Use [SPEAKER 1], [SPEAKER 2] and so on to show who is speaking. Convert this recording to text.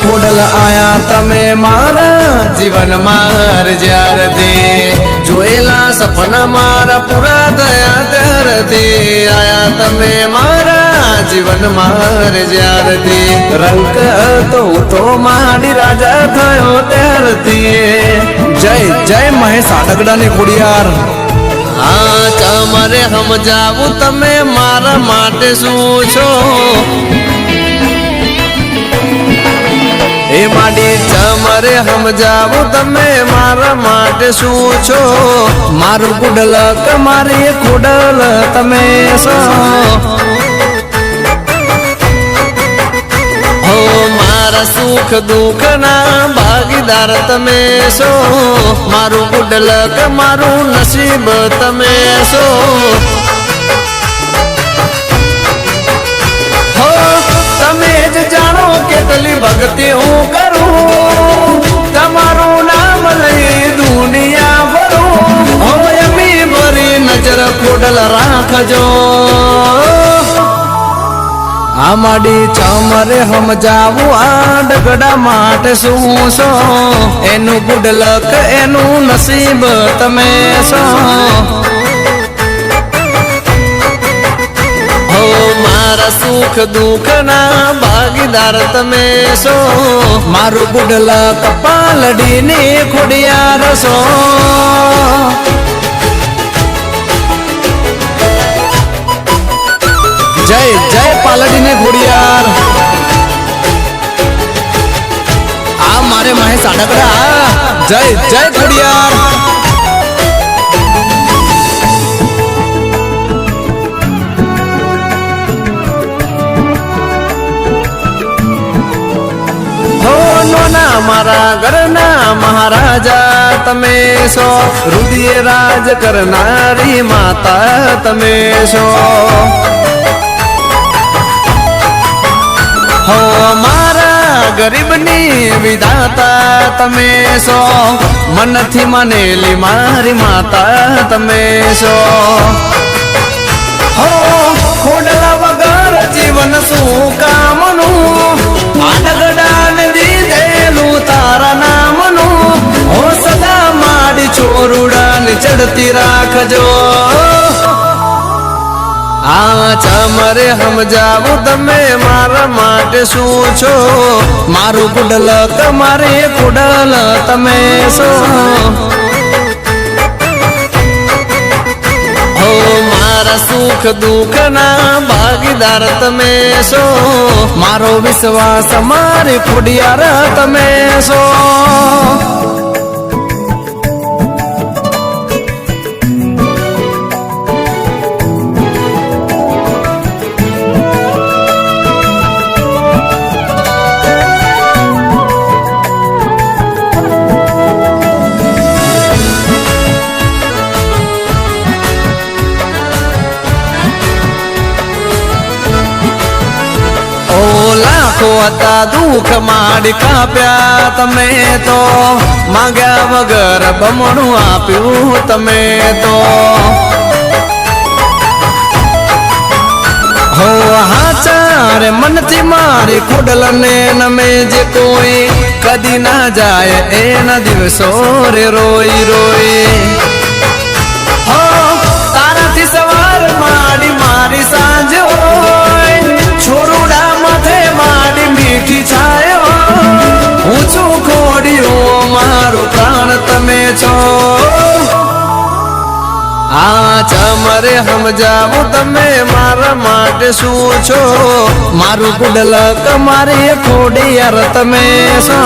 [SPEAKER 1] खोडल आया तमे मारा जीवन मार ज्यारती जोएला सपना मारा पूरा दया त्यारती आया तमे मारा जीवन मार ज्यारती रंग तो मारी राजा थयो त्यारती जय जय महेश आडगड़ा ने खोडियार हाँ तमरे समजावू तमे मारा माटे शू छो ए माडी तमरे समजावू तमे मारा माटे शू छो मारू कुडल मारी कुडल तमे सो हो मारा सुख दुख ना भागीदार तमे सो मारू कुडल मारू नसीब तमे सो हो तमे ज जानो केटली भक्ति हूँ करूं तमारू नाम लई दुनिया भरूं हो यमी भरी नजर कुडल राखजो आमाडी चमरे समजावू आडगड़ा माटे शू सो एनु गुडलक एनु नसीब तमे सो हो मारा सुख दुख ना भागीदार तमे सो मारू गुडलक पालडी ने खोडियार सो जय जय पालडी ने घोड़ियार आ मारे महेश आडगड़ा जय जय घोड़ियार हो नोना मारा घरना महाराजा तमे सो रुदिये राज करनारी माता तमे सो हो मारा गरीबनी विधाता तमे सो मन थी मनेली मारी माता तमे सो हो खोडला वगर जीवन शू कामनु आडगड़ा ने दीधेलू तारा नामनु हो सदा माडी छोरुड़ा ने चढ़ती राखजो आ चमरे समजावू तमे मारा माटे शू छो मारू कुडल मारे कुडल तमे सो हो मारा सुख दुख ना भागीदार तमे सो मारो विश्वास मारे खोडियार तमे सो लाखो आता दुख माड़ी काप्या तमे तो मांग्या वगर बमणु आप्यू तमे तो हो हाचार मन थी मारी खुडल ने नमे जे कोई कदी ना जाए ए न दिवसो रे रोई रोई हो तारा थी सवार माड़ी मारी सांझ होय छोरुड़ा माथे माड़ी मीठी छायो ऊंचू खोड़ियो मारू प्राण तमे छो आ चमरे समजावू तमे मारा माटे शू छो मारू कुडल मारी खोडियार तमे सो